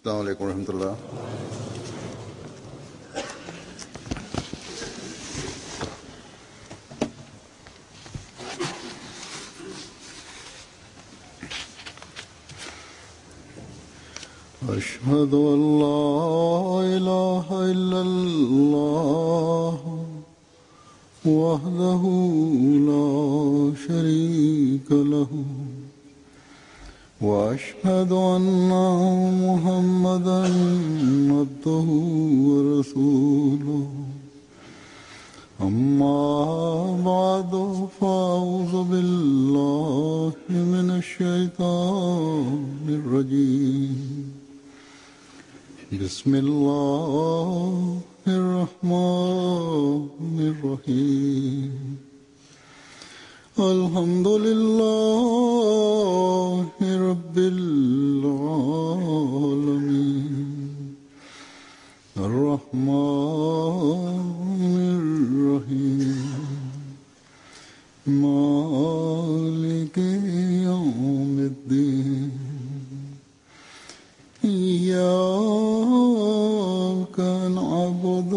अस्सलाम वालेकुम रहमतुल्लाह। أشهد أن لا إله إلا الله وحده لا شريك له وأشهد أن محمدا عبده ورسوله أما بعد فأعوذ بالله من الشيطان الرجيم بسم الله الرحمن الرحيم الحمد لله رب العالمين الرحمن الرحيم مالك يوم الدين إياك نعبد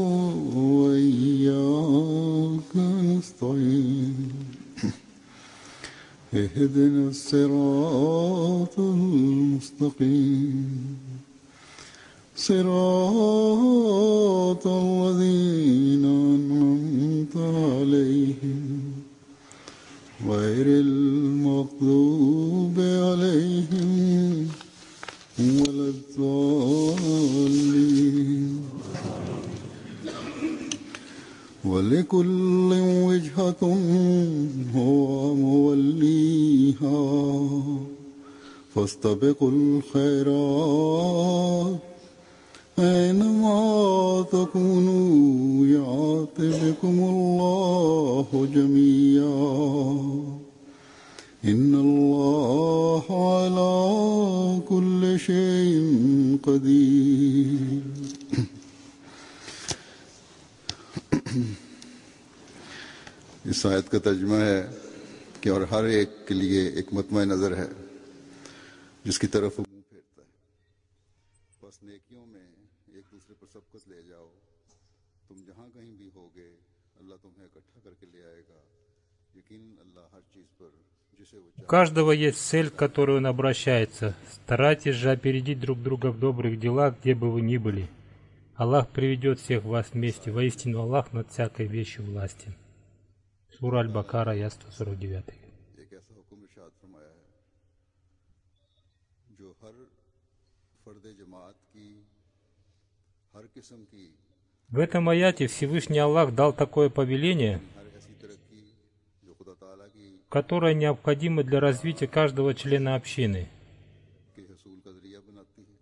وإياك نستعين اهدنا الصراط المستقيم صراط الذين أنعمت عليهم غير المغضوب عليهم ولا الضالين ولكل وجهة هو موليها فاستبقوا الخيرات أينما تكونوا يأت بكم الله جميعا إن الله على كل شيء قدير इस आयत का तर्जुमा है कि और हर एक के लिए एक मतमय नज़र है जिसकी तरफ वो मुंह फेरता है। बस नेकियों में एक दूसरे पर सबकत ले जाओ, तुम जहाँ कहीं भी होगे अल्लाह तुम्हें इकट्ठा करके ले आएगा। यकीनन अल्लाह हर चीज़ पर जिसे वो У каждого есть цель, к которой он обращается. Старайтесь же опередить друг друга в добрых делах, где бы вы ни были. Аллах приведет всех вас вместе. Воистину Аллах над всякой вещью властен. Сура Аль-Бакара, аят 149. एक ऐसा हुक्म इरशाद फरमाया है जो हर फर्द जमात की हर किस्म की В этом аяте Всевышний Аллах дал такое повеление, हर ऐसी तरक्की जो खुदा ताला की которое необходимо для развития каждого члена общины. के हसूल का जरिया बनाती है।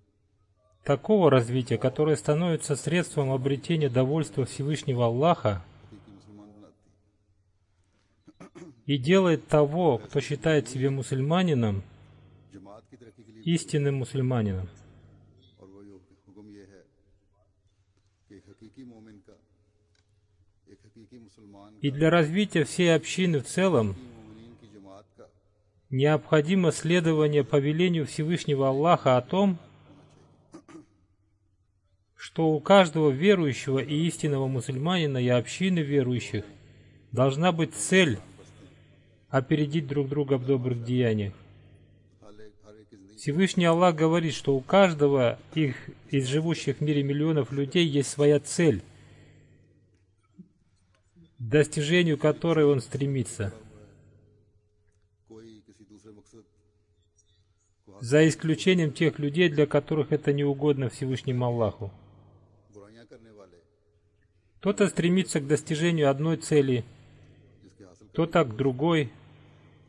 Такого развития, которое становится средством обретения довольства Всевышнего Аллаха हकीकी मुसलमान बनाती и делает того, кто считает себя мусульманином, है। जमात की तरक्की के लिए истинным мусульманином. और वो हुक्म ये है कि एक हकीकी मोमिन का एक हकीकी मुसलमान И для развития всей общины в целом की मोमिनीन की जमात का необходимо следование повелению Всевышнего Аллаха о том, что у каждого верующего и истинного мусульманина и общины верующих должна быть цель опередить друг друга в добрых деяниях. हर एक की Всевышний Аллах говорит, что у каждого из живущих в мире миллионов людей есть своя цель, к достижению которой он стремится, कोई किसी दूसरे मकसद за исключением тех людей, для которых это не угодно Всевышнему Аллаху. बुराइयां करने वाले Кто-то стремится к достижению одной цели, जिसके हासिल кто-то к другой.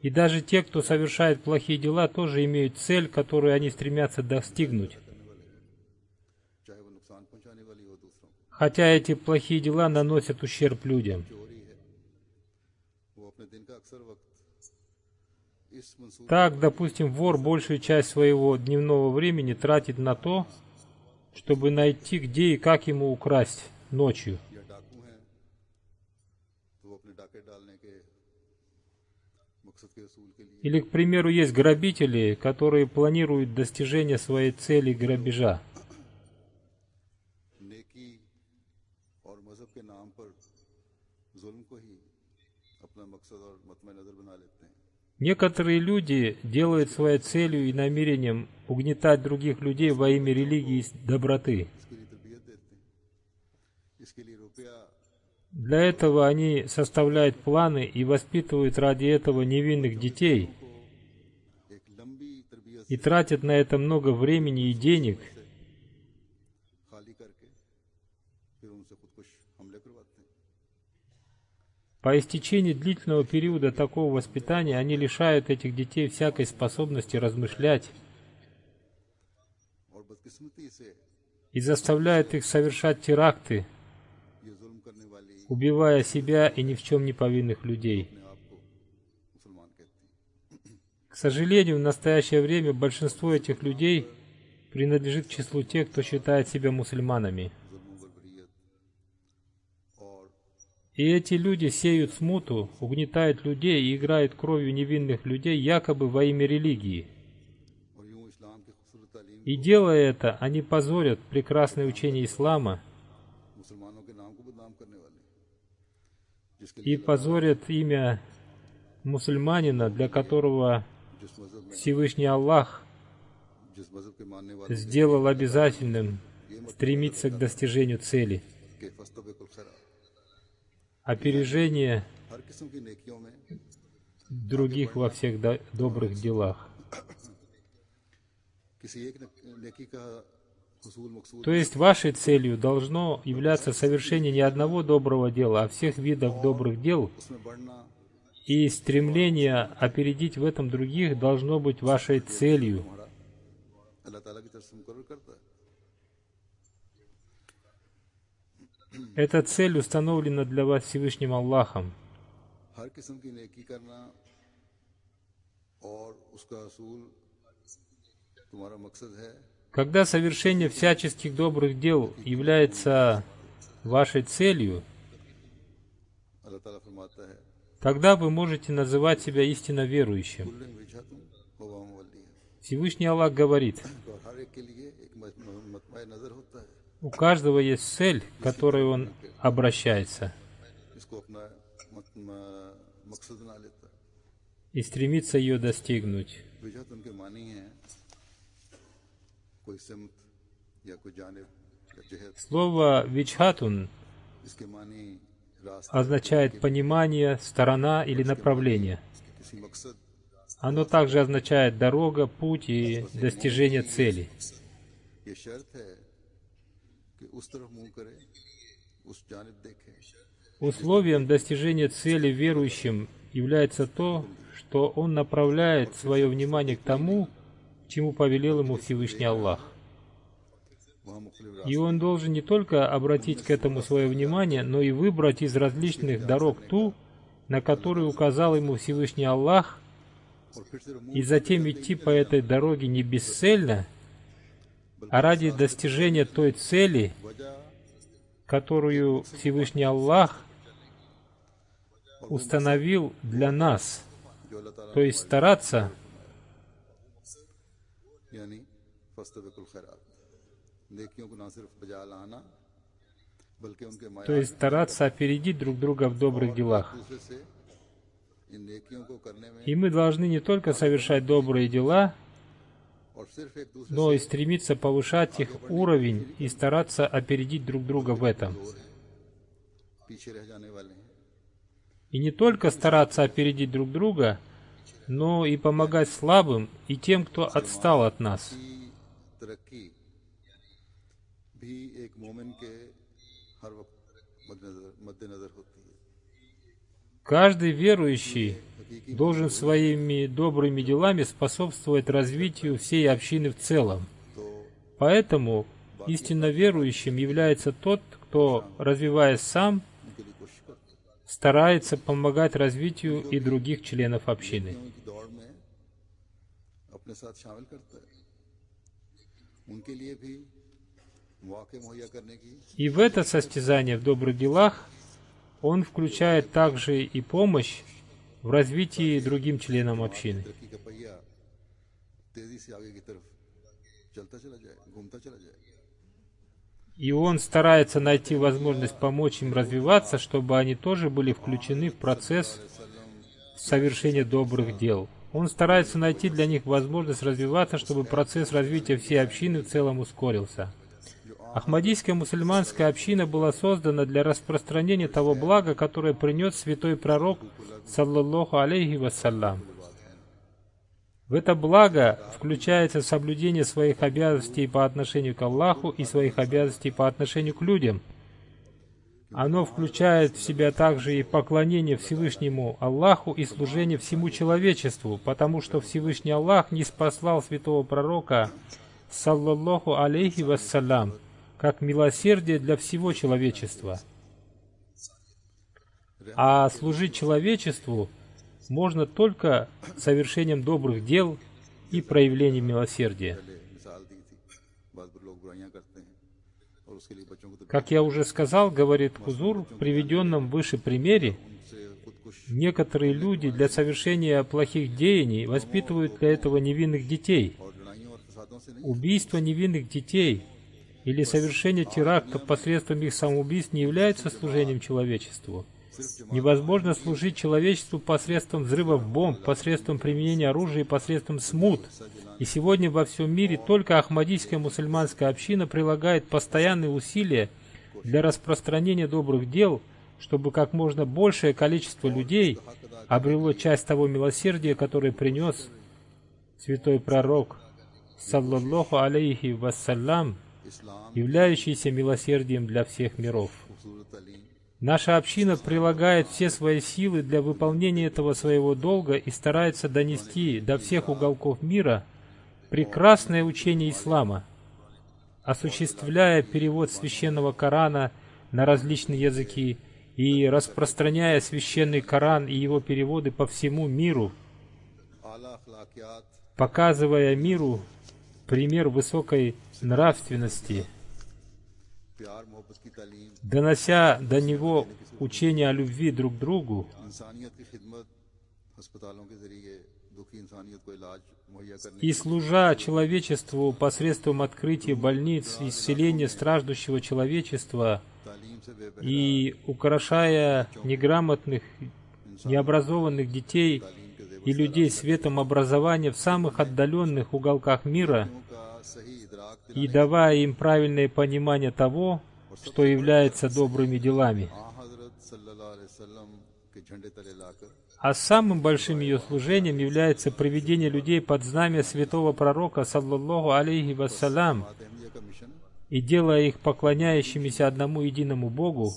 И даже те, кто совершает плохие дела, тоже имеют цель, которую они стремятся достигнуть. चाहे वो नुकसान पहुंचाने वाली हो दूसरों को Хотя эти плохие дела наносят ущерб людям. चोरी है वो अपने दिन का अक्सर वक्त इस मंसूबे Так, допустим, вор большую часть своего дневного времени тратит на то, чтобы найти, где и как ему украсть ночью. या डाकू हैं तो वो अपने डाके डालने के मकसद के असूल के लिए Или, к примеру, есть грабители, которые планируют достижение своей цели грабежа. जुल्म को ही अपना मकसद और मतमा नजर बना लेते हैं। Некоторые люди делают своей целью и намерением угнетать других людей во имя религии и доброты. इसके लिए तरबियत देते हैं, इसके लिए रुपया Для этого они составляют планы и воспитывают ради этого невинных детей एक लंबी तरबियत и тратят на это много времени и денег, खाली करके फिर उनसे खुदकुश हमले करवाते हैं। По истечении длительного периода такого воспитания они лишают этих детей всякой способности размышлять और बदकिस्मती से и заставляют их совершать теракты, ये जुल्म करने वाली убивая себя и ни в чем не повинных людей. अपने आप को मुसलमान कहते हैं। К сожалению, в настоящее время большинство этих людей принадлежит к числу тех, кто считает себя мусульманами. जुल्म बरबरियत और И эти люди сеют смуту, угнетают людей и играют кровью невинных людей якобы во имя религии. और यूं इस्लाम की खूबसूरत तालीम И делая это, они позорят прекрасное учение ислама मुसलमानों के नाम को बदनाम करने वाले, जिसके и लिए позорят имя мусульманина, для которого जिस मजहब में Всевышний Аллах जिस मजहब के मानने वालों сделал обязательным стремиться к достижению цели, के फस्तबिकुल खैरात, опережение हर किस्म की नेकियों में других во всех добрых делах. किसी एक नेकी का हुसूल मकसूद То есть вашей целью должно являться совершение не одного доброго дела, а всех видов добрых дел, उसमें बढ़ना, и стремление опередить в этом других должно быть вашей целью. हमारा अल्लाह ताला की तरफ से मुकर्रर करता है। Эта цель установлена для вас Всевышним Аллахом. हर किस्म की नेकी करना और उसका असूल तुम्हारा मकसद है, Когда совершение всяческих добрых дел является вашей целью, अल्लाह ताला फरमाता है тогда вы можете называть себя истинно верующим. कुल्लिन विजहतुन व मुवल्ली है। Всевышний Аллах говорит, और हर एक के लिए एक मतमा नजर होता है, у каждого есть цель, к которой он обращается इसको अपना मकसद बना लेता है। и стремится ее достигнуть. विजहत उनके मानी है कोई सिमत या कोई जानिब या जहत, Слово «вичхатун» इसके मानी रास्ता, означает понимание, сторона или направление. किसी मकसद, Оно также означает дорога, путь и достижение цели. ये शर्त है कि उस तरफ मुंह करे, उस जानिब देखे, Условием достижения цели верующим является то, что он направляет свое внимание к тому, к чему повелел ему Всевышний Аллах. वहाँ मुख्तलिफ И он должен не только обратить к этому свое внимание, но и выбрать из различных дорог ту, на которую указал ему Всевышний Аллах, और फिर सिर्फ मुंह и затем идти по этой дороге не бесцельно, а ради достижения той цели, वजह которую Всевышний Аллах установил для нас, जो अल्लाह ताला то есть стараться यानी फस्तबिकुल खैरात, नेकियों को ना सिर्फ बजा लाना बल्कि उनके то माया есть стараться опередить друг друга в добрых делах. दूसरे से इन नेकियों को करने में И мы должны не только совершать добрые дела, और सिर्फ एक दूसरे но и стремиться повышать их уровень и стараться опередить друг друга в этом. से पीछे रह जाने वाले हैं, И не только стараться опередить друг друга, но и помогать слабым и тем, кто отстал от нас. की तरक्की भी एक मोमिन के हर वक्त मद्देनजर होती है। Каждый верующий должен своими добрыми делами способствовать развитию всей общины в целом. Поэтому истинно верующим является тот, кто, развиваясь сам, उनके लिए कोशिश करते हैं, старается помогать развитию и других членов общины. उनकी दौड़ में अपने साथ शामिल करता है, उनके लिए भी मौके मुहैया करने की И в это состязание в добрых делах он включает также и помощь в развитии другим членам общины. तरक्की का पहिया तेजी से आगे की तरफ चलता चला जाए, घूमता चला जाए। И он старается найти возможность помочь им развиваться, чтобы они тоже были включены в процесс совершения добрых дел. Он старается найти для них возможность развиваться, чтобы процесс развития всей общины в целом ускорился. Ахмадийская мусульманская община была создана для распространения того блага, которое принес святой пророк, саллаллаху алейхи вассалям. В это благо включается соблюдение своих обязанностей по отношению к Аллаху и своих обязанностей по отношению к людям. Оно включает в себя также и поклонение Всевышнему Аллаху и служение всему человечеству, потому что Всевышний Аллах ниспослал святого пророка, саллаллаху алейхи вассалям, как милосердие для всего человечества. А служить человечеству можно только совершением добрых дел и проявлением милосердия. Как я уже сказал, говорит Хузур, в приведенном выше примере, некоторые люди для совершения плохих деяний воспитывают для этого невинных детей. Убийство невинных детей или совершение терактов посредством их самоубийств не является служением человечеству. Невозможно служить человечеству посредством взрывов бомб, посредством применения оружия и посредством смут. И сегодня во всем мире только Ахмадийская мусульманская община прилагает постоянные усилия для распространения добрых дел, чтобы как можно большее количество людей обрело часть того милосердия, которое принес святой пророк, саллаллаху алейхи вассалям, являющийся милосердием для всех миров. Наша община прилагает все свои силы для выполнения этого своего долга и старается донести до всех уголков мира прекрасное учение ислама, осуществляя перевод священного Корана на различные языки и распространяя священный Коран и его переводы по всему миру, показывая миру пример высокой нравственности, донося до него учение о любви друг к другу, и служа человечеству посредством открытия больниц, исцеления страждущего человечества и украшая неграмотных, необразованных детей и людей светом образования в самых отдаленных уголках мира и давая им правильное понимание того, что является добрыми делами. А самым большим ее служением является приведение людей под знамя святого пророка, саллаллаху алейхи вассалям, и делая их поклоняющимися одному единому Богу.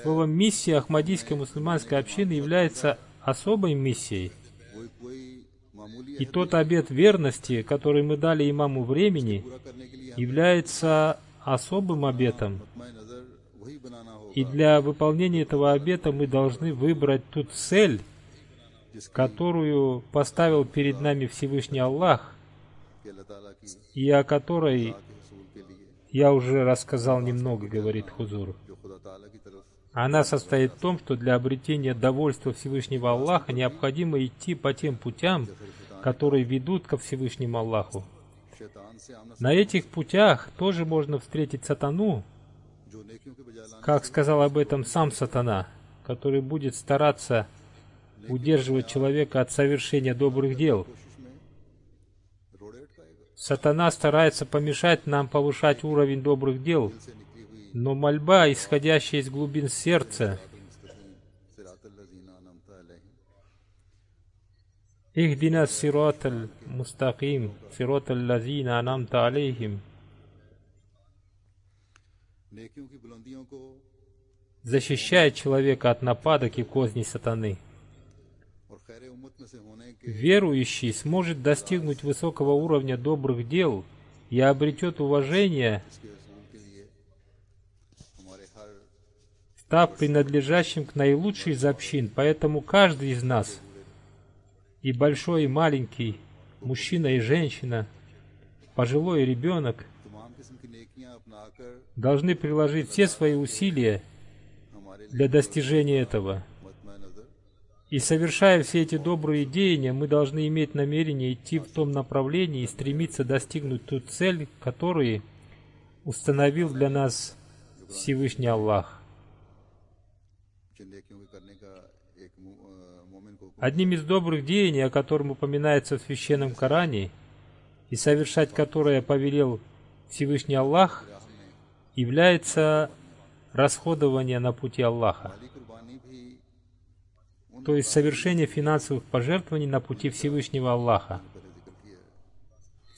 Словом, миссия Ахмадийской мусульманской общины является особой миссией. И тот обет верности, который мы дали имаму времени, является особым обетом. И для выполнения этого обета мы должны выбрать ту цель, которую поставил перед нами Всевышний Аллах, и о которой я уже рассказал немного, говорит Хузур. Она состоит в том, что для обретения довольства Всевышнего Аллаха необходимо идти по тем путям, которые ведут ко Всевышнему Аллаху. На этих путях тоже можно встретить сатану, как сказал об этом сам сатана, который будет стараться удерживать человека от совершения добрых дел. Сатана старается помешать нам повышать уровень добрых дел, но мольба, исходящая из глубин сердца, «Ихдина сироталь мустаким, сироталь лазина анамта алейхим», защищает человека от нападок и козней сатаны. Верующий сможет достигнуть высокого уровня добрых дел и обретет уважение, став принадлежащим к наилучшей из общин. Поэтому каждый из нас, и большой, и маленький, мужчина и женщина, пожилой и ребенок, должны приложить все свои усилия для достижения этого. И совершая все эти добрые деяния, мы должны иметь намерение идти в том направлении и стремиться достигнуть ту цель, которую установил для нас Всевышний Аллах. Одним из добрых деяний, о котором упоминается в Священном Коране, и совершать которое повелел Всевышний Аллах, является расходование на пути Аллаха, то есть совершение финансовых пожертвований на пути Всевышнего Аллаха.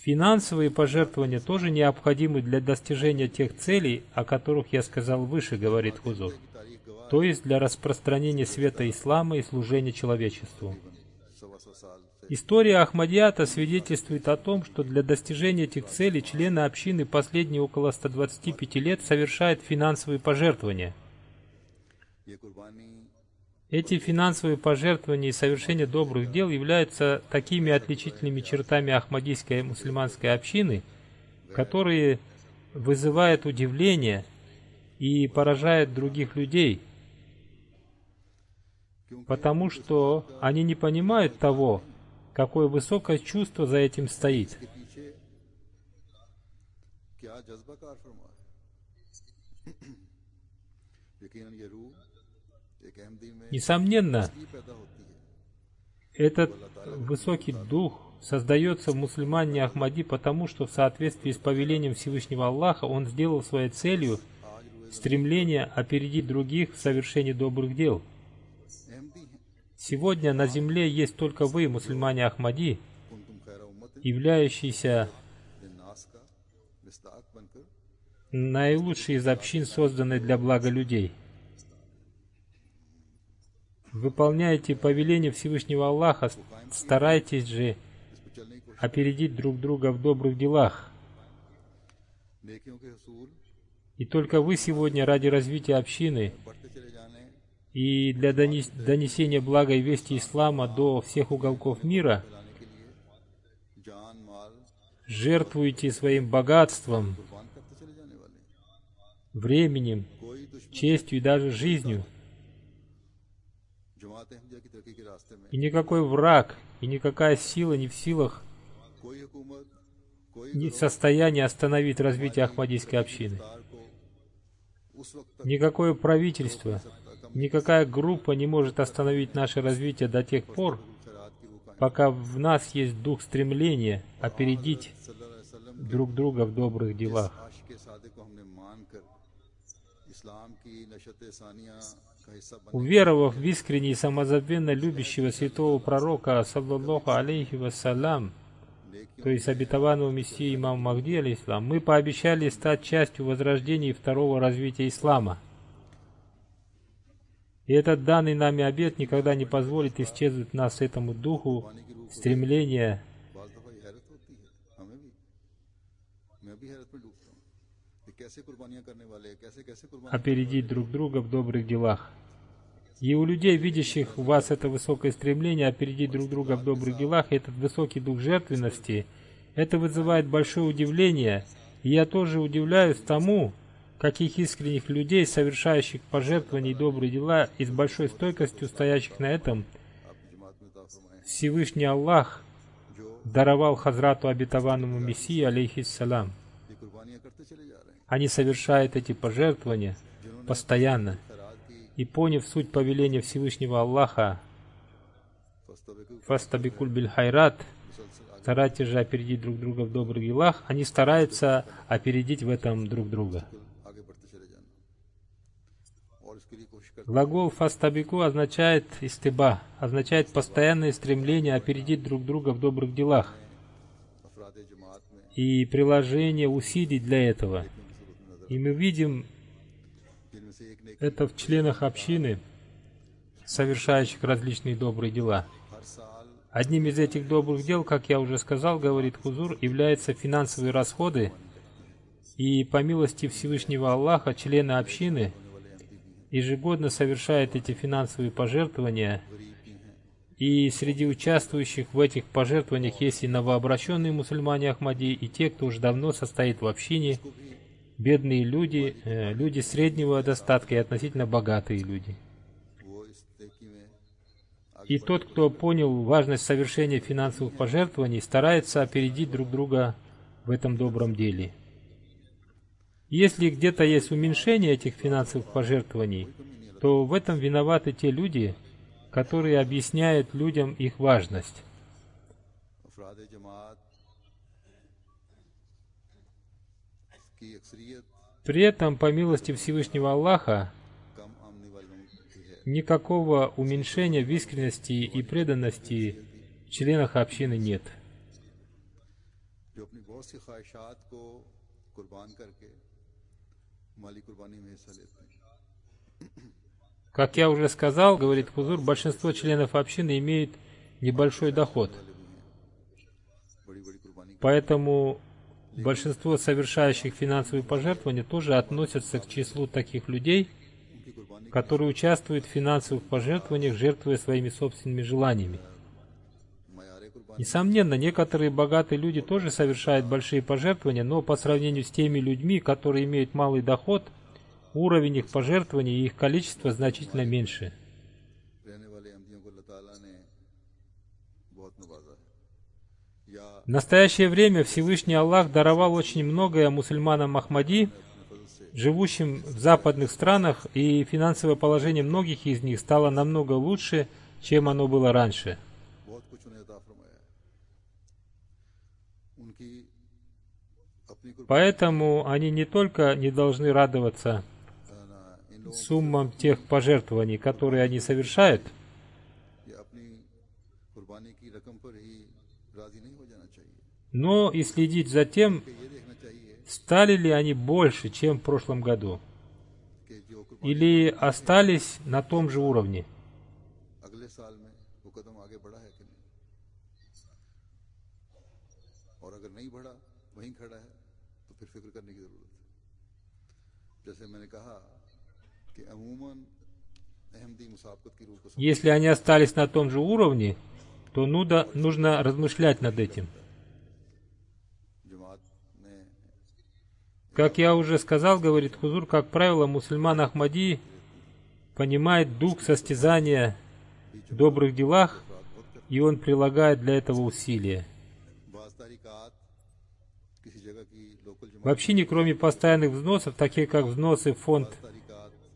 Финансовые пожертвования тоже необходимы для достижения тех целей, о которых я сказал выше, говорит Хузур, то есть для распространения света ислама и служения человечеству. История Ахмадията свидетельствует о том, что для достижения этих целей члены общины последние около 125 лет совершают финансовые пожертвования. Эти финансовые пожертвования и совершение добрых дел являются такими отличительными чертами ахмадийской мусульманской общины, которые вызывают удивление и поражают других людей, потому что они не понимают того, какое высокое чувство за этим стоит. Несомненно, этот высокий дух создается в мусульмане Ахмади, потому что в соответствии с повелением Всевышнего Аллаха он сделал своей целью стремление опередить других в совершении добрых дел. Сегодня на земле есть только вы, мусульмане Ахмади, являющиеся наилучшей из общин, созданной для блага людей. Выполняйте повеление Всевышнего Аллаха, старайтесь же опередить друг друга в добрых делах. И только вы сегодня ради развития общины и для донесения блага и вести ислама до всех уголков мира жертвуете своим богатством, временем, честью и даже жизнью. И никакой враг, и никакая сила не в силах, не в состоянии остановить развитие ахмадийской общины. Никакое правительство, никакая группа не может остановить наше развитие до тех пор, пока в нас есть дух стремления опередить друг друга в добрых делах. Уверовав в искренне и самозабвенно любящего святого пророка, саллаллаху алейхи вассалям, то есть обетованного Мессии имама Махди, алейхиссалам, мы пообещали стать частью возрождения и второго развития ислама. И этот данный нами обет никогда не позволит исчезнуть нас этому духу стремления опередить друг друга в добрых делах. И у людей, видящих у вас это высокое стремление опередить друг друга в добрых делах, этот высокий дух жертвенности, это вызывает большое удивление. И я тоже удивляюсь тому, каких искренних людей, совершающих пожертвования и добрые дела, и с большой стойкостью стоящих на этом, Всевышний Аллах даровал Хазрату обетованному Мессии, алейхиссалам. Они совершают эти пожертвования постоянно. И поняв суть повеления Всевышнего Аллаха, «Фастабикуль биль хайрат», старайтесь же опередить друг друга в добрых делах, они стараются опередить в этом друг друга. Глагол «фастабику» означает «истиба», означает постоянное стремление опередить друг друга в добрых делах и приложение усилий для этого. И мы видим это в членах общины, совершающих различные добрые дела. Одним из этих добрых дел, как я уже сказал, говорит Хузур, являются финансовые расходы. И по милости Всевышнего Аллаха, члены общины ежегодно совершают эти финансовые пожертвования. И среди участвующих в этих пожертвованиях есть и новообращенные мусульмане Ахмади, и те, кто уже давно состоит в общине, бедные люди, люди среднего достатка и относительно богатые люди. И тот, кто понял важность совершения финансовых пожертвований, старается опередить друг друга в этом добром деле. Если где-то есть уменьшение этих финансовых пожертвований, то в этом виноваты те люди, которые объясняют людям их важность. При этом, по милости Всевышнего Аллаха, никакого уменьшения в искренности и преданности в членах общины нет. Как я уже сказал, говорит Хузур, большинство членов общины имеют небольшой доход. Поэтому большинство совершающих финансовые пожертвования тоже относятся к числу таких людей, которые участвуют в финансовых пожертвованиях, жертвуя своими собственными желаниями. Несомненно, некоторые богатые люди тоже совершают большие пожертвования, но по сравнению с теми людьми, которые имеют малый доход, уровень их пожертвований и их количество значительно меньше. В настоящее время Всевышний Аллах даровал очень многое мусульманам Ахмади, живущим в западных странах, и финансовое положение многих из них стало намного лучше, чем оно было раньше. Поэтому они не только не должны радоваться суммам тех пожертвований, которые они совершают, но и следить за тем, стали ли они больше, чем в прошлом году, или остались на том же уровне. Если они остались на том же уровне, то нужно размышлять над этим. Как я уже сказал, говорит Хузур, как правило, мусульман Ахмади понимает дух состязания в добрых делах, и он прилагает для этого усилия. В общине, кроме постоянных взносов, таких как взносы в фонд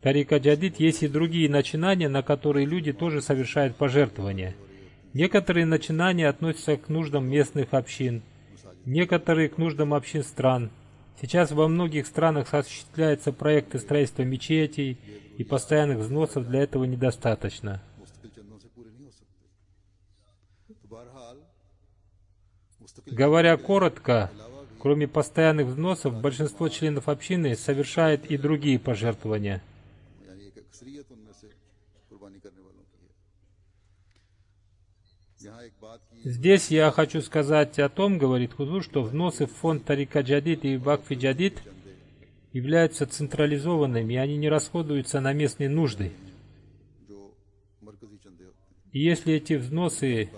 Тарика Джадид, есть и другие начинания, на которые люди тоже совершают пожертвования. Некоторые начинания относятся к нуждам местных общин, некоторые к нуждам общин стран. Сейчас во многих странах осуществляются проекты строительства мечетей, и постоянных взносов для этого недостаточно. Говоря коротко, кроме постоянных взносов, большинство членов общины совершает и другие пожертвования. Здесь я хочу сказать о том, говорит Хузур, что взносы в фонд Тарика Джадид и Вакфи Джадид являются централизованными, и они не расходуются на местные нужды. И если эти взносы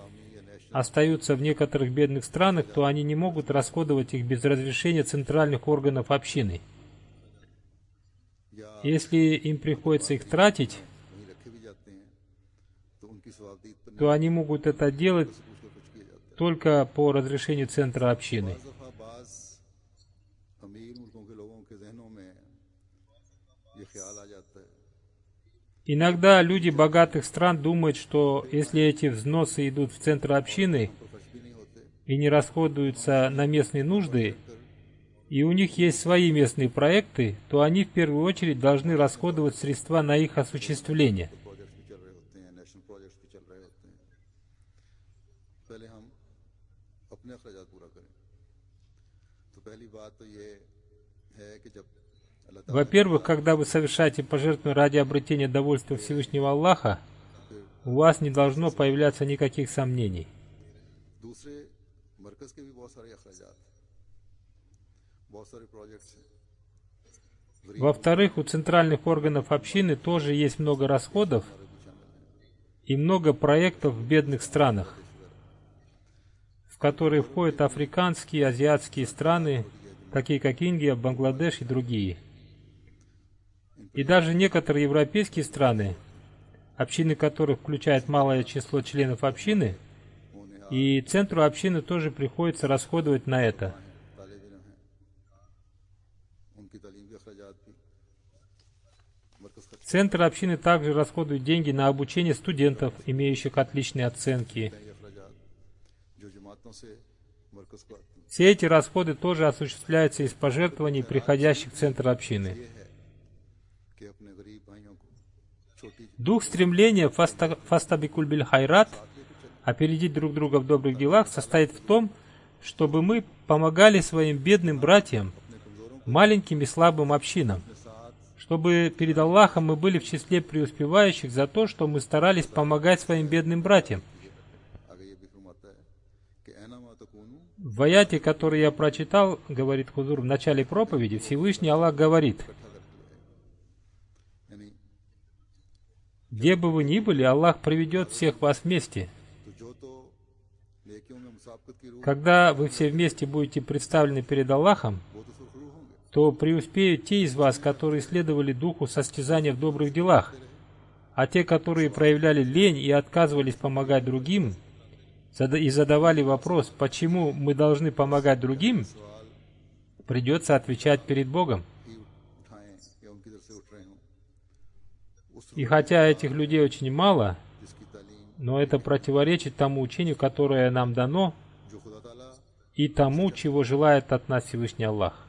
остаются в некоторых бедных странах, то они не могут расходовать их без разрешения центральных органов общины. Если им приходится их тратить, то они могут это делать только по разрешению центра общины. Иногда люди богатых стран думают, что если эти взносы идут в центр общины и не расходуются на местные нужды, и у них есть свои местные проекты, то они в первую очередь должны расходовать средства на их осуществление. Во-первых, когда вы совершаете пожертвование ради обретения довольства Всевышнего Аллаха, у вас не должно появляться никаких сомнений. Во-вторых, у центральных органов общины тоже есть много расходов и много проектов в бедных странах, в которые входят африканские, азиатские страны, такие как Индия, Бангладеш и другие. И даже некоторые европейские страны, общины которых включает малое число членов общины, и центру общины тоже приходится расходовать на это. Центр общины также расходует деньги на обучение студентов, имеющих отличные оценки. Все эти расходы тоже осуществляются из пожертвований, приходящих в центр общины. Дух стремления фастабикуль биль хайрат, опередить друг друга в добрых делах, состоит в том, чтобы мы помогали своим бедным братьям, маленьким и слабым общинам, чтобы перед Аллахом мы были в числе преуспевающих за то, что мы старались помогать своим бедным братьям. В аяте, который я прочитал, говорит Хузур, в начале проповеди, Всевышний Аллах говорит: где бы вы ни были, Аллах приведет всех вас вместе. Когда вы все вместе будете представлены перед Аллахом, то преуспеют те из вас, которые следовали духу состязания в добрых делах, а те, которые проявляли лень и отказывались помогать другим, и задавали вопрос, почему мы должны помогать другим, придется отвечать перед Богом. И хотя этих людей очень мало, но это противоречит тому учению, которое нам дано, и тому, чего желает от нас Всевышний Аллах.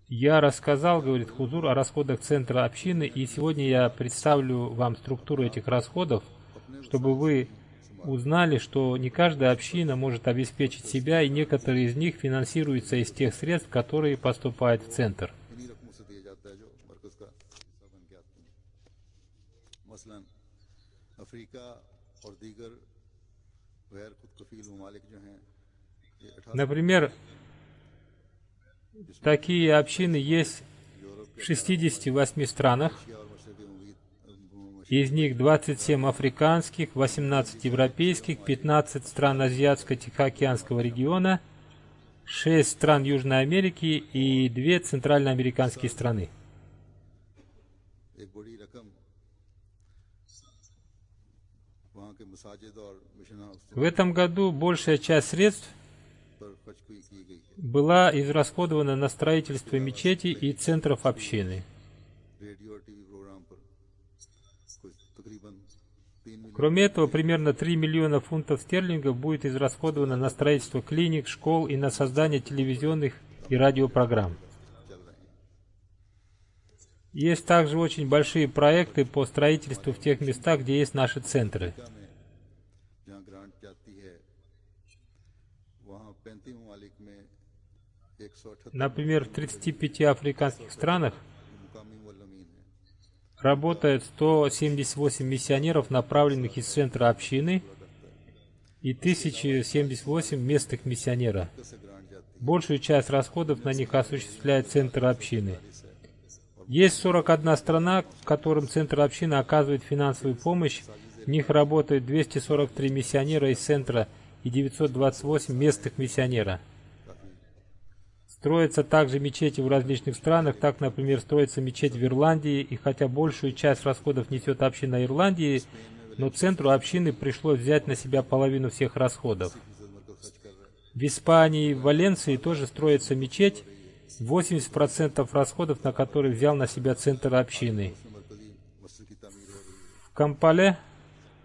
Я рассказал, говорит Хузур, о расходах центра общины, и сегодня я представлю вам структуру этих расходов, чтобы вы узнали, что не каждая община может обеспечить себя, и некоторые из них финансируются из тех средств, которые поступают в центр. Например, такие общины есть в 68 странах, из них 27 африканских, 18 европейских, 15 стран Азиатско-Тихоокеанского региона, 6 стран Южной Америки и 2 центральноамериканские страны. В этом году большая часть средств была израсходована на строительство мечетей и центров общины. Кроме этого, примерно 3 миллиона фунтов стерлингов будет израсходовано на строительство клиник, школ и на создание телевизионных и радиопрограмм. Есть также очень большие проекты по строительству в тех местах, где есть наши центры. Например, в 35 африканских странах работает 178 миссионеров, направленных из центра общины, и 1078 местных миссионеров. Большую часть расходов на них осуществляет центр общины. Есть 41 страна, которым центр общины оказывает финансовую помощь. В них работают 243 миссионера из центра и 928 местных миссионера. Строятся также мечети в различных странах. Так, например, строится мечеть в Ирландии, и хотя большую часть расходов несет община Ирландии, но центру общины пришлось взять на себя половину всех расходов. В Испании и в Валенсии тоже строится мечеть, 80% расходов на которые взял на себя центр общины. В Кампале,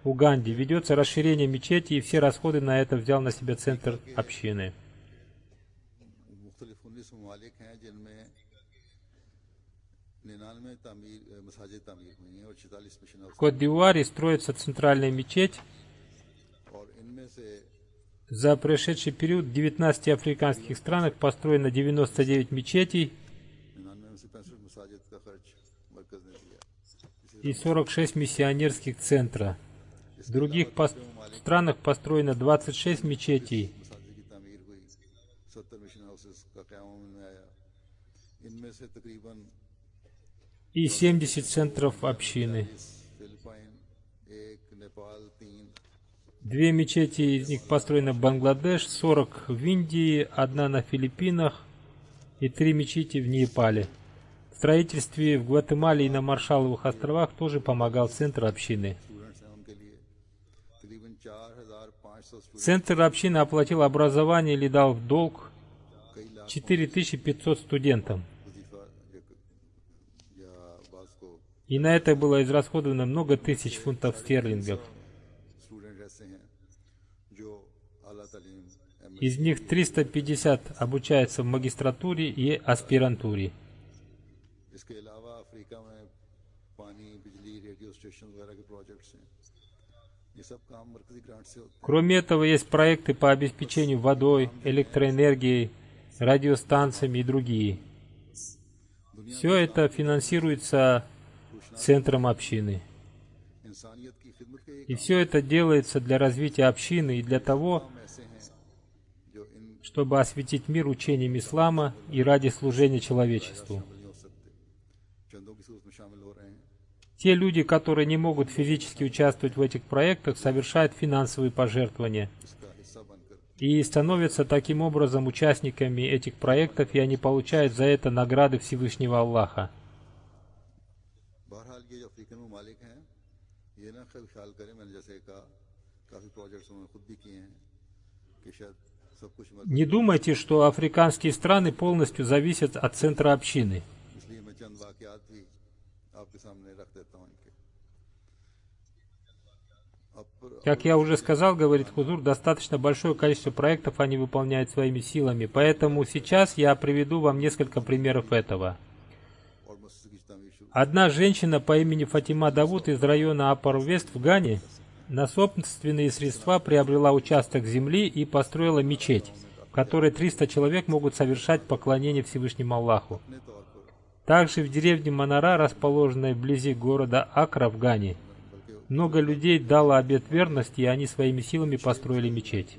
Уганде, ведется расширение мечети, и все расходы на это взял на себя центр общины. В Кот-д'Ивуаре строится центральная мечеть. За прошедший период в 19 африканских странах построено 99 мечетей и 46 миссионерских центров. В других странах построено 26 мечетей и 70 центров общины. 2 мечети из них построены в Бангладеш, 40 в Индии, 1 на Филиппинах, и 3 мечети в Непале. В строительстве в Гватемале и на Маршалловых островах тоже помогал центр общины. Центр общины оплатил образование или дал в долг 4500 студентам. И на это было израсходовано много тысяч фунтов стерлингов. Из них 350 обучаются в магистратуре и аспирантуре. Кроме этого, есть проекты по обеспечению водой, электроэнергией, радиостанциями и другие. Все это финансируется центром общины. И все это делается для развития общины и для того, чтобы осветить мир учением ислама и ради служения человечеству. Те люди, которые не могут физически участвовать в этих проектах, совершают финансовые пожертвования и становятся таким образом участниками этих проектов, и они получают за это награды Всевышнего Аллаха. Не думайте, что африканские страны полностью зависят от центра общины. Как я уже сказал, говорит Хузур, достаточно большое количество проектов они выполняют своими силами, поэтому сейчас я приведу вам несколько примеров этого. Одна женщина по имени Фатима Давуд из района Апар-Вест в Гане на собственные средства приобрела участок земли и построила мечеть, в которой 300 человек могут совершать поклонение Всевышнему Аллаху. Также в деревне Манара, расположенной вблизи города Акра в Гане, много людей дало обет верности, и они своими силами построили мечеть.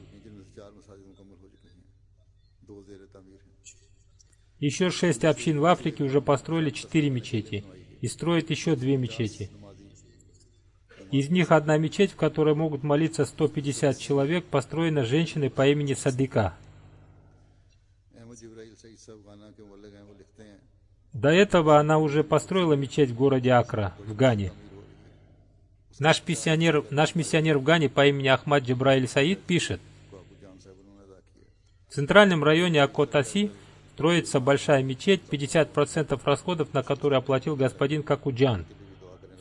Еще 6 общин в Африке уже построили 4 мечети и строят еще 2 мечети. Из них одна мечеть, в которой могут молиться 150 человек, построена женщиной по имени Садика. До этого она уже построила мечеть в городе Акра, в Гане. Наш миссионер в Гане по имени Ахмад Джабраиль Саид пишет: в центральном районе Акотаси строится большая мечеть, 50% расходов на которые оплатил господин Какуджан,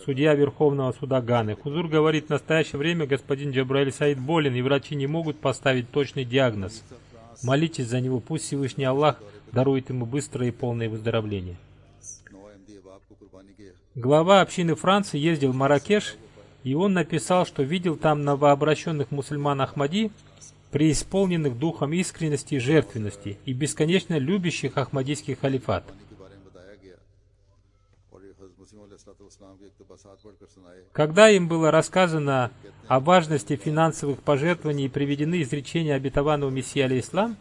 судья Верховного суда Ганы. Хузур говорит, в настоящее время господин Джабраиль Саид болен, и врачи не могут поставить точный диагноз. Молитесь за него, пусть Всевышний Аллах дарует ему быстрое и полное выздоровление. Глава общины Франции ездил в Марракеш, и он написал, что видел там новообращенных мусульман Ахмади, преисполненных духом искренности и жертвенности, и бесконечно любящих ахмадийский халифат. Когда им было рассказано о важности финансовых пожертвований и приведены изречения обетованного Мессии алейхиссалам,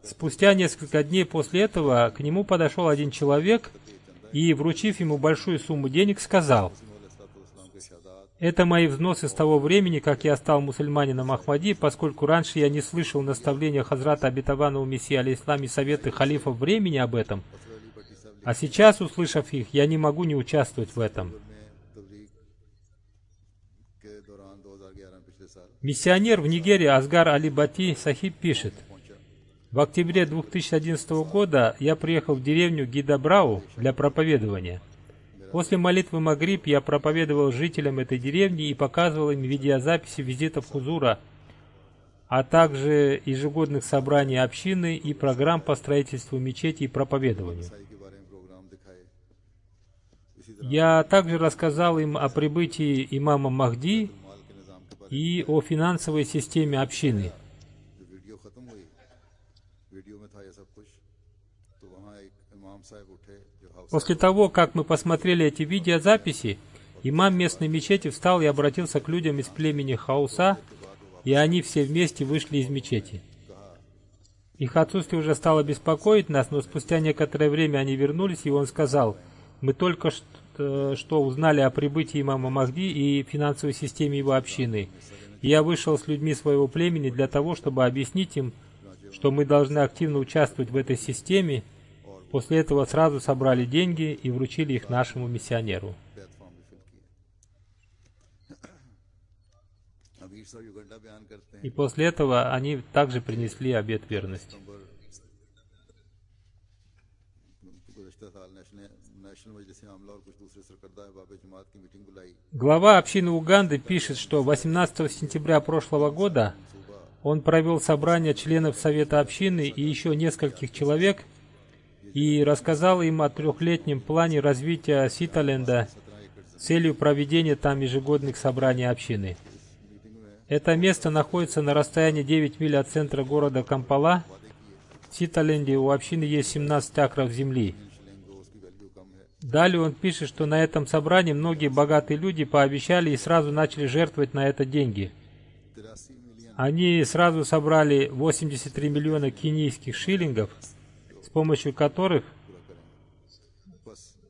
спустя несколько дней после этого к нему подошел один человек и, вручив ему большую сумму денег, сказал: «Это мои взносы с того времени, как я стал мусульманином Ахмади, поскольку раньше я не слышал наставления Хазрата обетованного Мессии алейхиссалам и советы халифов времени об этом, а сейчас, услышав их, я не могу не участвовать в этом». Миссионер в Нигерии Асгар Али Бати Сахиб пишет: в октябре 2011 года я приехал в деревню Гидабрау для проповедования. После молитвы Магриб я проповедовал жителям этой деревни и показывал им видеозаписи визитов Хузура, а также ежегодных собраний общины и программ по строительству мечети и проповедованию. Я также рассказал им о прибытии имама Махди и о финансовой системе общины. После того, как мы посмотрели эти видеозаписи, имам местной мечети встал и обратился к людям из племени Хауса, и они все вместе вышли из мечети. Их отсутствие уже стало беспокоить нас, но спустя некоторое время они вернулись, и он сказал: «Мы только что узнали о прибытии имама Махди и финансовой системе его общины. И я вышел с людьми своего племени для того, чтобы объяснить им, что мы должны активно участвовать в этой системе После этого сразу собрали деньги и вручили их нашему миссионеру. बैत फॉर्म भी फिल किए। अमीर साहब युगंडा बयान करते हैं И после этого они также принесли обет верности. गुज़श्ता साल नेशनल मजलिस आमला और कुछ दूसरे सरकर्दा अहबाब जमात की मीटिंग बुलाई। Глава общины Уганды пишет, что 18 сентября прошлого года он провел собрание членов Совета общины и еще нескольких человек и рассказал им о трехлетнем плане развития Ситаленда с целью проведения там ежегодных собраний общины. Это место находится на расстоянии 9 миль от центра города Кампала. В Ситаленде у общины есть 17 акров земли. Далее он пишет, что на этом собрании многие богатые люди пообещали и сразу начали жертвовать на это деньги. Они сразу собрали 83 миллиона кенийских шиллингов, с помощью которых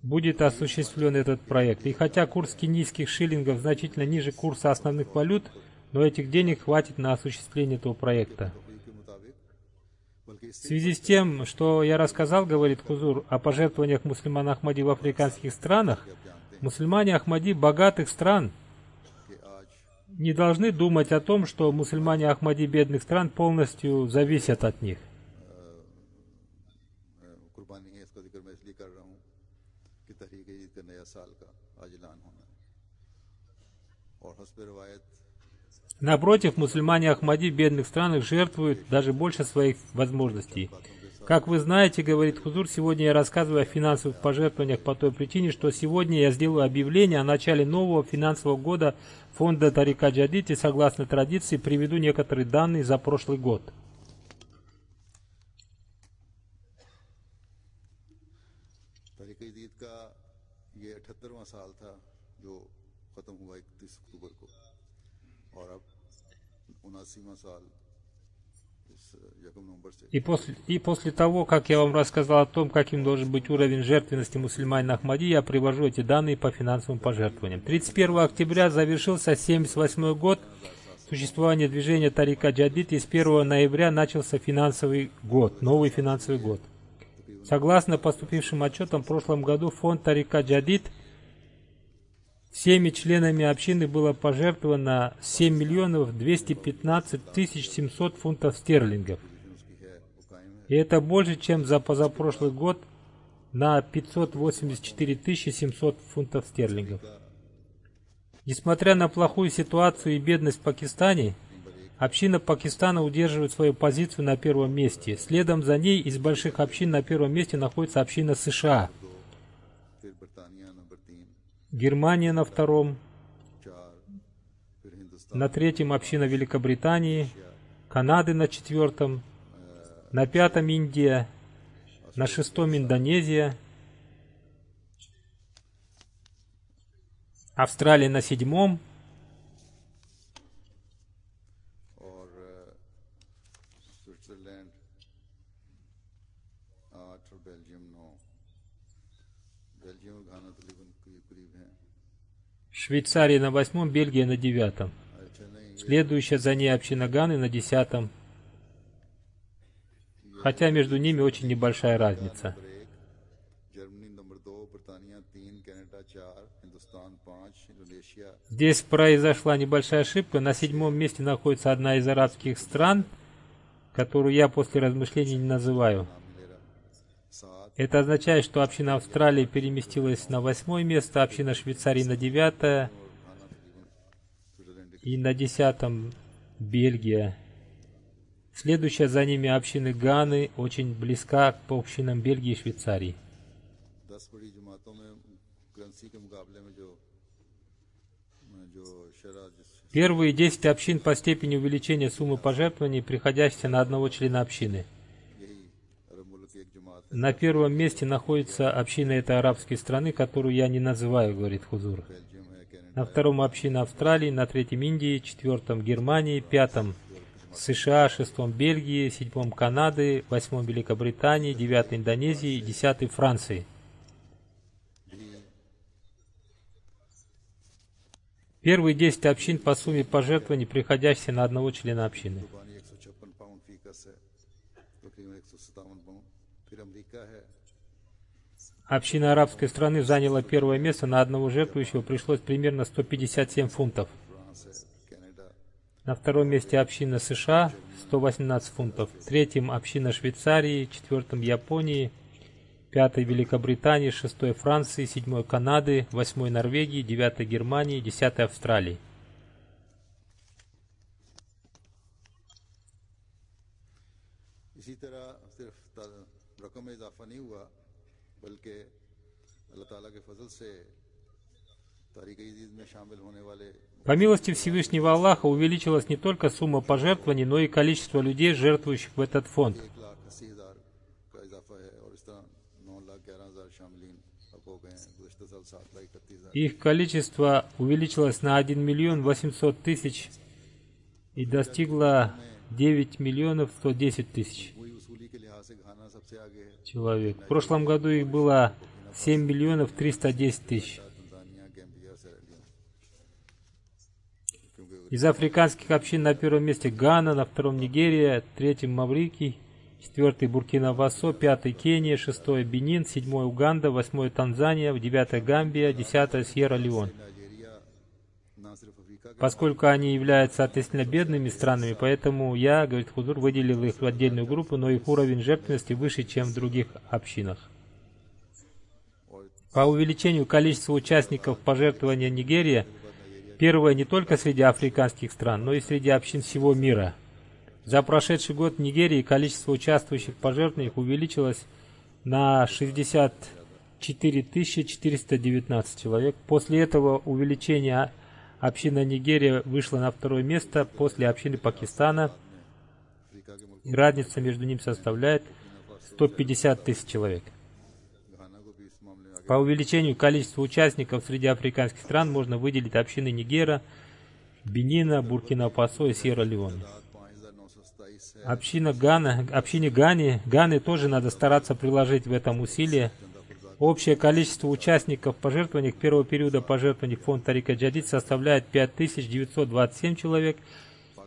будет осуществлен этот проект. И хотя курс кенийских шиллингов значительно ниже курса основных валют, но этих денег хватит на осуществление этого проекта. В связи с тем, что я рассказал, говорит Хузур, о пожертвованиях мусульман Ахмади в африканских странах, мусульмане Ахмади богатых стран не должны думать о том, что мусульмане Ахмади бедных стран полностью зависят от них. Напротив, мусульмане Ахмади в бедных странах жертвуют даже больше своих возможностей. Как вы знаете, говорит Хузур, сегодня я рассказываю о финансовых пожертвованиях по той причине, что сегодня я сделаю объявление о начале нового финансового года фонда Тарика Джадид и, согласно традиции, приведу некоторые данные за прошлый год. И после того, как я вам рассказал о том, каким должен быть уровень жертвенности мусульман Ахмади, я привожу эти данные по финансовым пожертвованиям. 31 октября завершился 78 год существования движения Тарика Джадид, и с 1 ноября начался финансовый год, новый финансовый год. Согласно поступившим отчетам, в прошлом году фонд Тарика Джадид всеми членами общины было пожертвовано 7 миллионов 215 тысяч 700 фунтов стерлингов. И это больше, чем за позапрошлый год на 584 700 фунтов стерлингов. Несмотря на плохую ситуацию и бедность в Пакистане, община Пакистана удерживает свою позицию на первом месте. Следом за ней из больших общин на первом месте находится община США. Германия на втором, на третьем община Великобритании, Канады на четвертом, на пятом Индия, на шестом Индонезия, Австралия на седьмом, Швейцария на восьмом, Бельгия на девятом. Следующая за ней община Ганы на 10-м. Хотя между ними очень небольшая разница. Здесь произошла небольшая ошибка. На 7-м месте находится одна из арабских стран, которую я после размышлений не называю. Это означает, что община Австралии переместилась на 8-е место, община Швейцарии на 9-е, и на 10-м Бельгия. Следующая за ними общины Ганы очень близка по общинам Бельгии и Швейцарии. Первые 10 общин по степени увеличения суммы пожертвований, приходящихся на одного члена общины. На первом месте находится община этой арабской страны, которую я не называю, говорит Хузур. На втором община Австралии, на третьем Индии, четвертом Германии, пятом США, шестом Бельгии, седьмом Канады, восьмом Великобритании, девятом Индонезии, 10 Франции. Первые 10 общин по сумме пожертвований, приходящихся на одного члена общины. Община арабской страны заняла первое место, на одного жертвующего пришлось примерно 157 фунтов. फ्रांस है, कनाडा, На втором месте община США 118 фунтов, третьем община Швейцарии, четвертом Японии, пятой Великобритании, шестой Франции, седьмой Канады, восьмой Норвегии, девятой Германии, десятой Австралии. इसी तरह सिर्फ रकम में इजाफा नहीं हुआ बल्कि अल्लाह ताला के फजल से तारीख अजीज में शामिल होने वाले По милости Всевышнего Аллаха увеличилась не только сумма пожертвований, но и количество людей, жертвующих в этот фонд. 1,80,000 का इजाफा है और इस तरह 9,11,000 शामिलीन अब हो गए हैं। गुज़श्ता साल 7,31,000 Их количество увеличилось на 1 миллион 800 тысяч и достигло 9 миллионов 110 тысяч वही वसूली के लिहाज से घाना सबसे आगे है। человек. В прошлом году их было 7 миллионов 310 тысяч. तंजानिया, गैम्बिया, सेरालियोन। Из африканских общин на первом месте Гана, на втором Нигерия, третьем Маврикий, четвертый Буркина-Фасо, пятый Кения, шестой Бенин, седьмой Уганда, восьмой Танзания, девятая Гамбия, десятая Сьерра-Леон. नाइजीरिया ना सिर्फ अफ्रीका के Поскольку они являются относительно бедными странами, поэтому я, говорит Хузур, выделил их в отдельную группу, но их уровень жертвенности выше, чем в других общинах. По увеличению количества участников пожертвования Нигерия первая не только среди африканских стран, но и среди общин всего мира. За прошедший год в Нигерии количество участвующих в пожертвованиях увеличилось на 64 419 человек. После этого увеличение община Нигерия вышла на второе место после общины Пакистана, и разница между ними составляет 150 тысяч человек. घाना को भी इस मामले में По увеличению количества участников среди африканских стран можно выделить общины Нигера, Бенина, Буркина-Фасо и Сьерра-Леоне. 5,927 है। Общине Ганы тоже надо стараться приложить в этом усилие. Общее количество участников в пожертвованиях первого периода пожертвований в фонд Тарика Джадид составляет 5927 человек.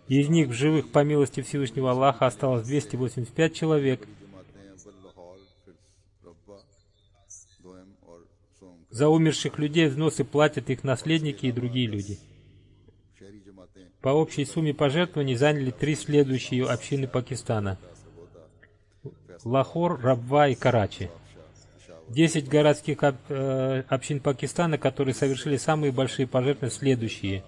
Из них в живых по милости Всевышнего Аллаха осталось 285 человек. जमातें अव्वल लाहौर, फिर रब्बा, दोएम और सोम। За умерших людей взносы платят их наследники и другие люди. शहरी जमातें По общей сумме пожертвований заняли три следующие общины Пакистана: Лахор, Рабва и Карачи. 10 городских общин Пакистана, которые совершили самые большие пожертвования, следующие: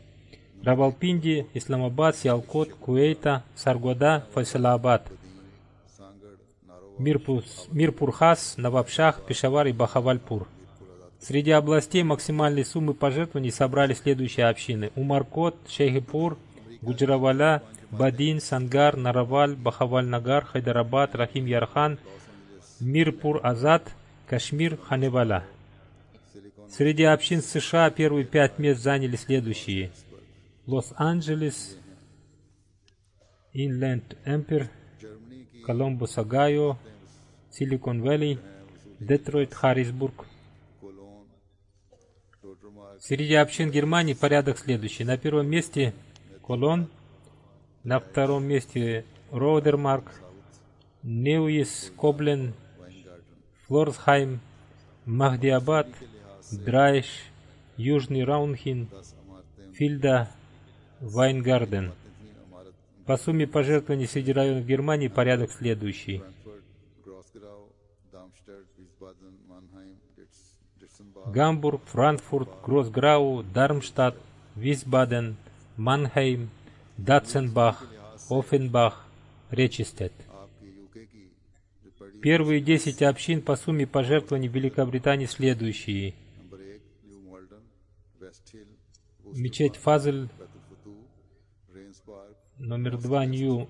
Равалпинди, Исламабад, Сиалкот, Куэйта, Саргода, Файсалабад, Мирпурхас, Навабшах, Пешавар и Бахавальпур. Среди областей максимальной суммы пожертвований собрали следующие общины: Умаркот, Шейхипур, Гуджраваля, Бадин, Сангар, Нараваль, Бахаваль-Нагар, Хайдарабад, Рахим-Ярхан, Мирпур-Азад, Кашмир, Ханеваля. Среди общин США первые 5 мест заняли следующие: Лос-Анджелес, Инленд Эмпер, Колумбус, Огайо, Силикон-Вэлли, Детройт, Харрисбург. कोलोन, टोटरमार्क, Среди общин Германии порядок следующий: на первом месте Колон, на втором месте Роудермарк, Неуис, Коблен, Флорсхайм, Махдиабад, Драйш, Южный Раунхин, Фильда, Вайнгарден. По сумме пожертвований среди районов Германии порядок следующий: फ्रैंकफर्ट, ग्रॉसगांव, दामस्टेड, विस्बादन, मानहाइम, डिट्सनबाग, Гамбург, Франкфурт, Гроссграу, Дармштадт, Висбаден, Манхейм, Датценбах, Оффенбах, Речестед. आपकी यूके की जो पड़ी Первые 10 общин по сумме пожертвований в Великобритании следующие: number 1 New Malden, West Hill, мечеть Фазль, Baitul Futuh, Raynes Park, номер 2 Нью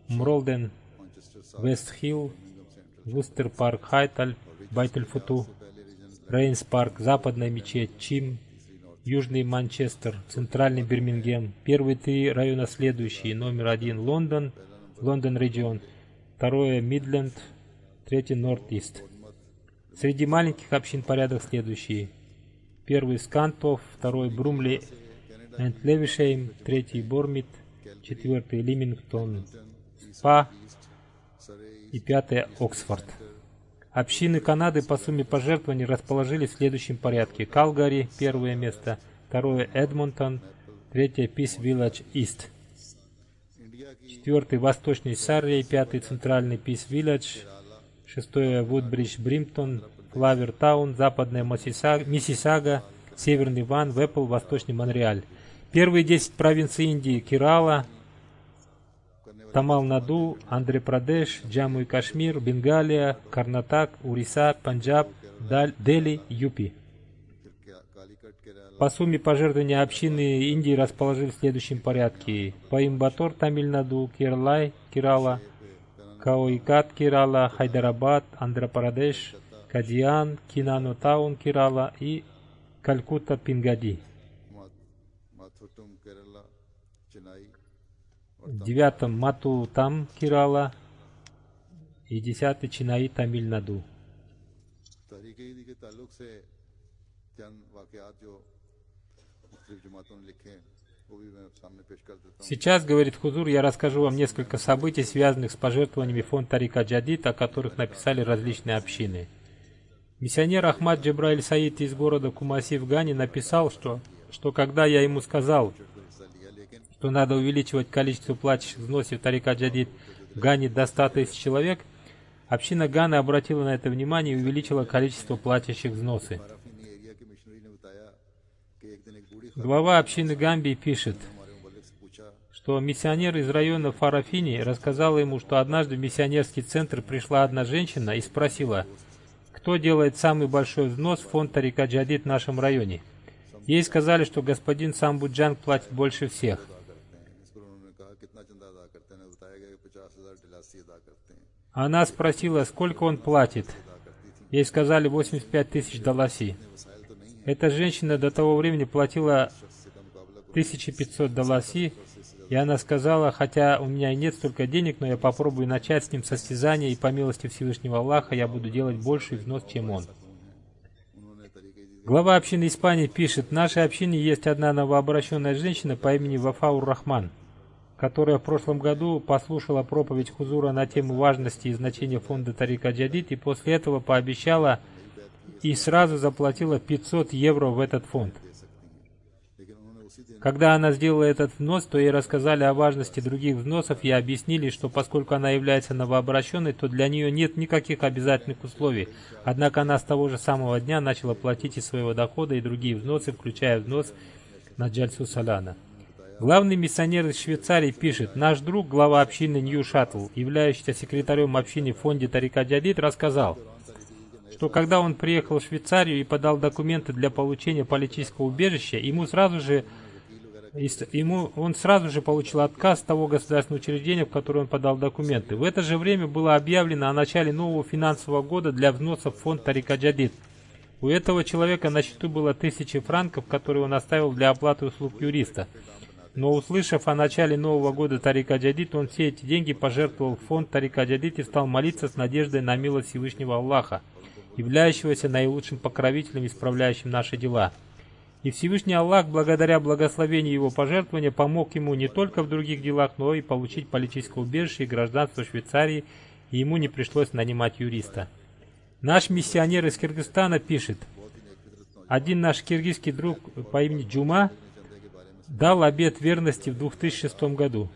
Мролден, Manchester South, Вест Хилл, Birmingham Central, Вустер Парк, Хайталь, Байтель-Футу, पहले region Рейнс Парк, Западная мечеть, Чим, Южный Манчестер, Центральный Бирмингем. Первые 3 района следующие: номер 1 Лондон, Лондон регион, второе Мидленд, третий Норт-Ист. Среди маленьких общин порядок следующий: первый Скантов, второй Брумли энд Левишейм, третий Бормит, четвертый Лимингтон, Спа и пятый Оксфорд. Общины Канады по сумме пожертвований расположились в следующем порядке. Калгари – первое место, второе – Эдмонтон, третье – Peace Village East, четвертый – Восточный Саррей, пятый – Центральный Peace Village, шестое – Вудбридж Бримптон, Флавер Таун, западная Миссисага, северный Ван, Вепл, восточный Монреаль. Первые 10 провинций Индии – Керала, Тамил-Наду, Андхра-Прадеш, Джамму и Кашмир, Бенгалия, Карнатак, Уриса, Панджаб, Дели, Юпи. По сумме пожертвования общины Индии расположились в следующем порядке. Коимбатор, Тамиль-Наду, Керала, Каоикат, Керала, Хайдарабад, Андхра-Прадеш, Кадиан, Кинану Таун, Керала и Калькутта, Пингади. Девятом Матутам, Керала, и 10 Чинаи, Тамиль-Наду. Сейчас, говорит Хузур, я расскажу вам несколько событий, связанных с пожертвованиями фонд Тарика Джадид, о которых написали различные общины. Миссионер Ахмад Джабраиль Саид из города Кумаси в Гане написал, что когда я ему сказал, что надо увеличивать количество платящих взносов Тарика Джадид в Гане до 100 тысяч человек, община Ганы обратила на это внимание и увеличила количество платящих взносы. Глава общины Гамбии пишет, что миссионер из района Фарафини рассказал ему, что однажды в миссионерский центр пришла одна женщина и спросила, кто делает самый большой взнос в фонд Тарика Джадид в нашем районе. Ей сказали, что господин Самбуджанг платит больше всех. Она спросила, сколько он платит. Ей сказали 85 тысяч даласи. Эта женщина до того времени платила 1500 даласи, и она сказала, хотя у меня и нет столько денег, но я попробую начать с ним состязание, и по милости Всевышнего Аллаха я буду делать больший взнос, чем он. Глава общины Испании пишет, в нашей общине есть одна новообращенная женщина по имени Вафаур Рахман, которая в прошлом году послушала проповедь Хузура на тему важности и значения фонда Тарика Джадид, и после этого пообещала и сразу заплатила 500 евро в этот фонд. Когда она сделала этот взнос, то ей рассказали о важности других взносов и объяснили, что поскольку она является новообращенной, то для нее нет никаких обязательных условий. Однако она с того же самого дня начала платить из своего дохода и другие взносы, включая взнос на Джальсу Саляна. Главный миссионер из Швейцарии пишет, наш друг, глава общины Нью Шаттл, являющийся секретарем общины в фонде Тарика Джадид, рассказал, что когда он приехал в Швейцарию и подал документы для получения политического убежища, он сразу же получил отказ того государственного учреждения, в которое он подал документы. В это же время было объявлено о начале нового финансового года для взносов в фонд Тарика Джадид. У этого человека на счету было 1000 франков, которые он оставил для оплаты услуг юриста. Но услышав о начале нового года Тарика Джадид, он все эти деньги пожертвовал в фонд Тарика Джадид и стал молиться с надеждой на милость Всевышнего Аллаха, являющегося наилучшим покровителем, исправляющим наши дела. И Всевышний Аллах, благодаря благословению его пожертвования, помог ему не только в других делах, но и получить политическое убежище и гражданство Швейцарии, и ему не пришлось нанимать юриста. Наш миссионер из Кыргызстана пишет, один наш киргизский друг по имени Джума дал обет верности в 2006 году.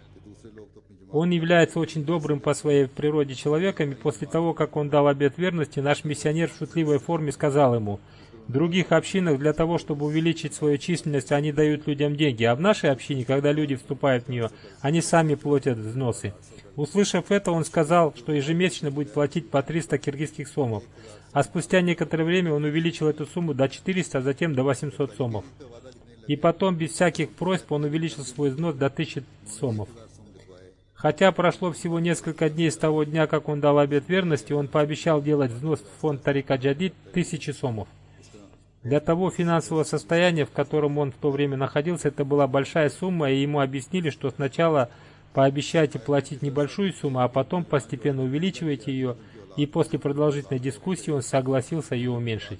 Он является очень добрым по своей природе человеком, и после того, как он дал обет верности, наш миссионер в шутливой форме сказал ему, в других общинах для того, чтобы увеличить свою численность, они дают людям деньги, а в нашей общине, когда люди вступают в нее, они сами платят взносы. Услышав это, он сказал, что ежемесячно будет платить по 300 киргизских сомов, а спустя некоторое время он увеличил эту сумму до 400, а затем до 800 сомов. И потом, без всяких просьб, он увеличил свой взнос до 1000 сомов. Хотя прошло всего несколько дней с того дня, как он дал обет верности, он пообещал делать взнос в фонд Тарика Джадид 1000 сомов. Для того финансового состояния, в котором он в то время находился, это была большая сумма, и ему объяснили, что сначала пообещайте платить небольшую сумму, а потом постепенно увеличивайте ее, и после продолжительной дискуссии он согласился ее уменьшить.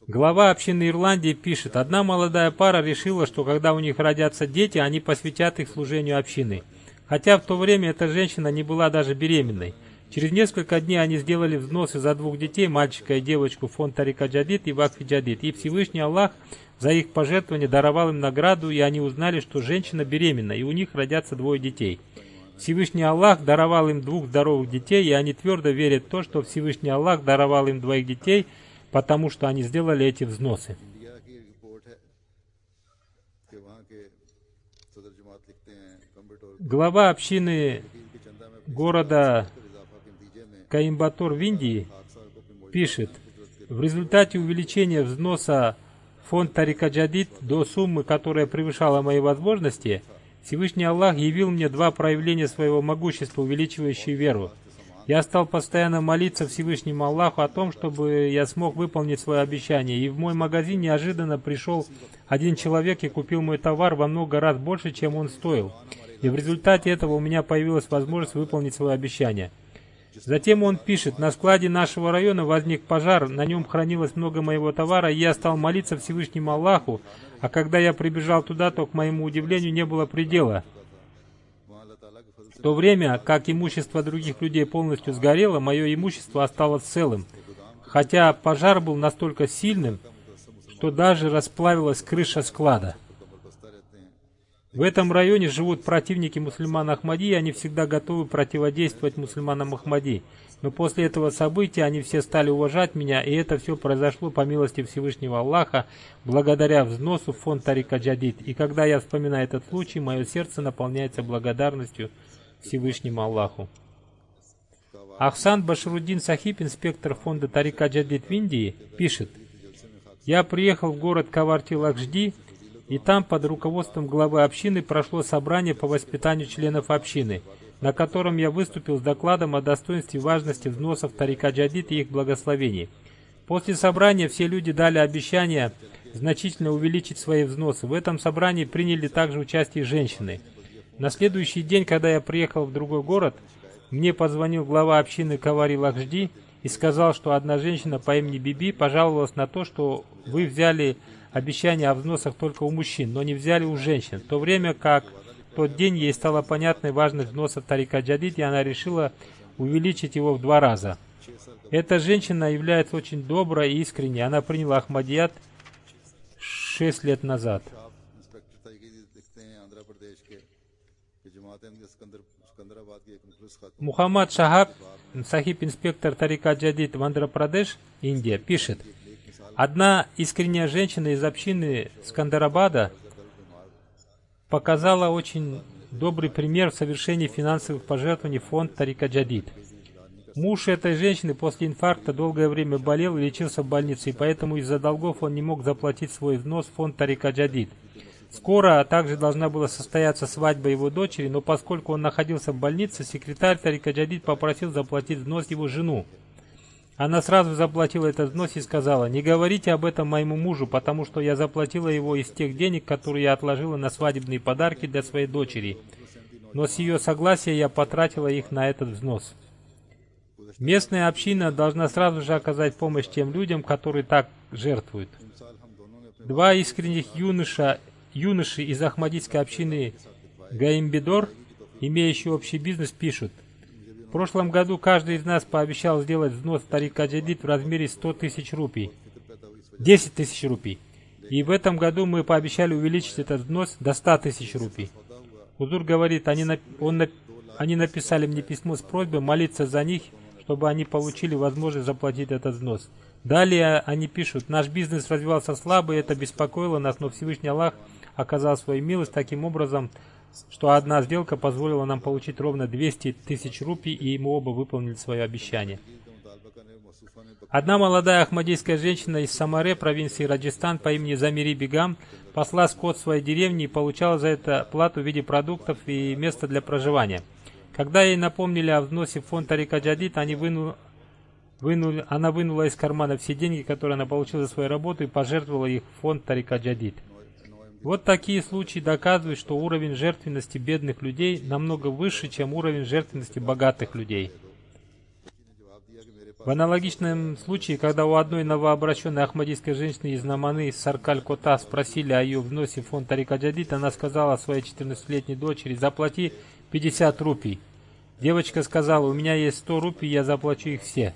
Глава общины Ирландии пишет, одна молодая пара решила, что когда у них родятся дети, они посвятят их служению общины. Хотя в то время эта женщина не была даже беременной. Через несколько дней они сделали взносы за 2 детей, мальчика и девочку, в фонд Тарика Джадид и Вакф Джадид. И Всевышний Аллах за их пожертвование даровал им награду, и они узнали, что женщина беременна, и у них родятся 2 детей. Всевышний Аллах даровал им 2 здоровых детей, и они твердо верят в то, что Всевышний Аллах даровал им 2 детей, потому что они сделали эти взносы. Глава общины города Коимбатур в Индии пишет: в результате увеличения взноса в фонд Тарика Джадид до суммы, которая превышала мои возможности, Всевышний Аллах явил мне 2 проявления своего могущества, увеличивающие веру. Я стал постоянно молиться Всевышнему Аллаху о том, чтобы я смог выполнить свое обещание. И в мой магазин неожиданно пришел один человек и купил мой товар во много раз больше, чем он стоил. И в результате этого у меня появилась возможность выполнить свое обещание. Затем он пишет: на складе нашего района возник пожар, на нем хранилось много моего товара, и я стал молиться Всевышнему Аллаху, а когда я прибежал туда, то, к моему удивлению, не было предела. В то время, как имущество других людей полностью сгорело, мое имущество осталось целым, хотя пожар был настолько сильным, что даже расплавилась крыша склада. В этом районе живут противники мусульман Ахмади, и они всегда готовы противодействовать мусульманам Ахмади. Но после этого события они все стали уважать меня, и это все произошло по милости Всевышнего Аллаха, благодаря взносу в фонд Тарика Джадид. И когда я вспоминаю этот случай, мое сердце наполняется благодарностью Всевышнему Аллаху. Ахсан Башаруддин Сахиб, инспектор фонда Тарика Джадид в Индии, пишет: я приехал в город Каварти-Лакшди, и там под руководством главы общины прошло собрание по воспитанию членов общины, на котором я выступил с докладом о достоинстве и важности взносов Тарика Джадид и их благословений. После собрания все люди дали обещание значительно увеличить свои взносы. В этом собрании приняли также участие женщины. На следующий день, когда я приехал в другой город, мне позвонил глава общины Кавари-Лакшди и сказал, что одна женщина по имени Биби пожаловалась на то, что вы взяли обещание о взносах только у мужчин, но не взяли у женщин, в то время как в тот день ей стала понятной важность взносов Тарика Джадид, и она решила увеличить его в 2 раза. Эта женщина является очень доброй и искренней. Она приняла Ахмадият 6 лет назад. Мухаммад Шахаб, Сахиб, инспектор Тарика Джадид в Андхра-Прадеш, Индия, пишет: одна искренняя женщина из общины Скандарабада показала очень добрый пример в совершении финансовых пожертвований в фонд Тарика Джадид. Муж этой женщины после инфаркта долгое время болел и лечился в больнице, и поэтому из-за долгов он не мог заплатить свой взнос в фонд Тарика Джадид. Скоро также должна была состояться свадьба его дочери, но поскольку он находился в больнице, секретарь Тарика Джадид попросил заплатить взнос его жену. Она сразу заплатила этот взнос и сказала: не говорите об этом моему мужу, потому что я заплатила его из тех денег, которые я отложила на свадебные подарки для своей дочери. Но с ее согласия я потратила их на этот взнос. Местная община должна сразу же оказать помощь тем людям, которые так жертвуют. 2 искренних юноши из ахмадийской общины Гаимбидор, имеющие общий бизнес, пишут: в прошлом году каждый из нас пообещал сделать взнос в Тарика Джадид в размере 100 тысяч рупий, 10 тысяч рупий. И в этом году мы пообещали увеличить этот взнос до 100 тысяч рупий. Хузур говорит, они написали мне письмо с просьбой молиться за них, чтобы они получили возможность заплатить этот взнос. Далее они пишут: наш бизнес развивался слабо, и это беспокоило нас, но Всевышний Аллах оказал свою милость таким образом, что одна сделка позволила нам получить ровно 200 тысяч рупий, и мы оба выполнили свое обещание. Одна молодая ахмадийская женщина из Самаре, провинции Раджастан, по имени Замири Бегам, пасла скот в своей деревне и получала за это плату в виде продуктов и места для проживания. Когда ей напомнили о взносе в фонд Тарика Джадид, она вынула из кармана все деньги, которые она получила за свою работу, и пожертвовала их в фонд Тарика Джадид. Вот такие случаи доказывают, что уровень жертвенности бедных людей намного выше, чем уровень жертвенности богатых людей. В аналогичном случае, когда у одной новообращенной ахмадийской женщины из Наманы, из Саркаль-Кота, спросили о ее взносе в фонд Тарика Джадид, она сказала своей 14-летней дочери: заплати 50 рупий. Девочка сказала: у меня есть 100 рупий, я заплачу их все.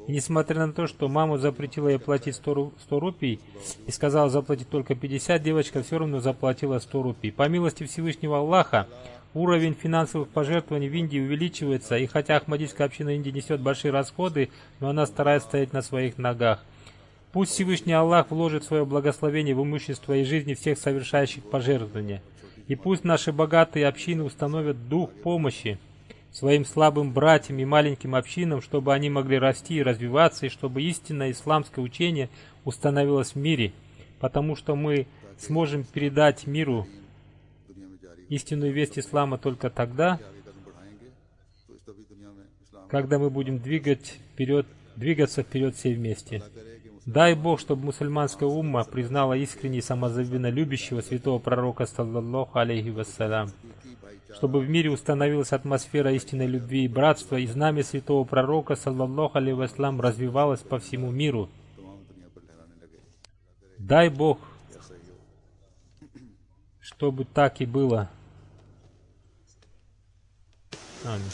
И несмотря на то, что мама запретила ей платить 100 рупий и сказала заплатить только 50, девочка все равно заплатила 100 рупий. По милости Всевышнего Аллаха, уровень финансовых пожертвований в Индии увеличивается, и хотя Ахмадийская община Индии несет большие расходы, но она старается стоять на своих ногах. Пусть Всевышний Аллах вложит свое благословение в имущество и жизни всех совершающих пожертвования. И пусть наши богатые общины установят дух помощи своим слабым братьям и маленьким общинам, чтобы они могли расти и развиваться, и чтобы истинное исламское учение установилось в мире, потому что мы сможем передать миру истинную весть ислама только тогда, когда мы будем двигаться вперед все вместе. Дай Бог, чтобы мусульманская умма признала искренне и самозабвенно любящего святого пророка, саллаллаху алейхи вассалям, чтобы в мире установилась атмосфера истинной любви и братства, и знамя святого пророка, саллаллаху алейхи вассалям, развивалось по всему миру. Дай Бог, чтобы так и было. Аминь.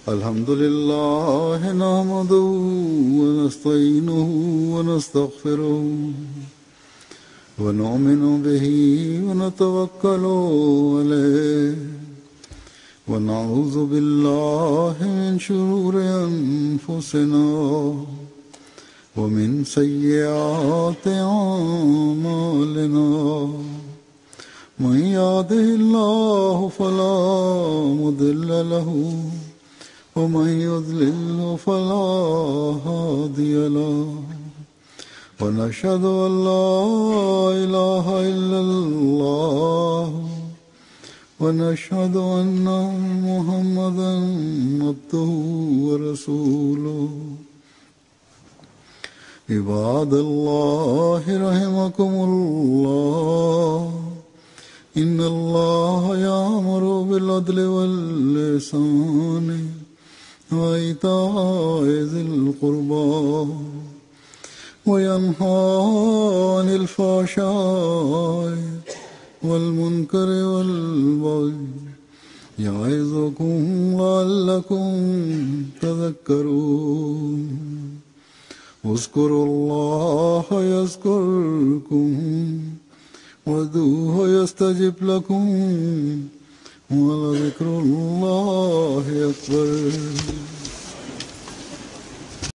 الحمد لله نحمده ونستعينه ونستغفره ونؤمن به ونتوكل عليه ونعوذ بالله من شرور أنفسنا ومن سيئات أعمالنا من يهده الله فلا مضل له ومن يضلل فلا هادي له ونشهد أن لا إله إلا الله ونشهد أن محمدا عبده ورسوله عباد الله رحمكم الله إن الله يأمر بالعدل والإحسان وإيتاء ذي القربى وينهى عن الفحشاء والمنكر والبغي يعظكم لعلكم تذكرون اذكروا الله يذكركم وادعوه يستجب لكم ولذكر الله أكبر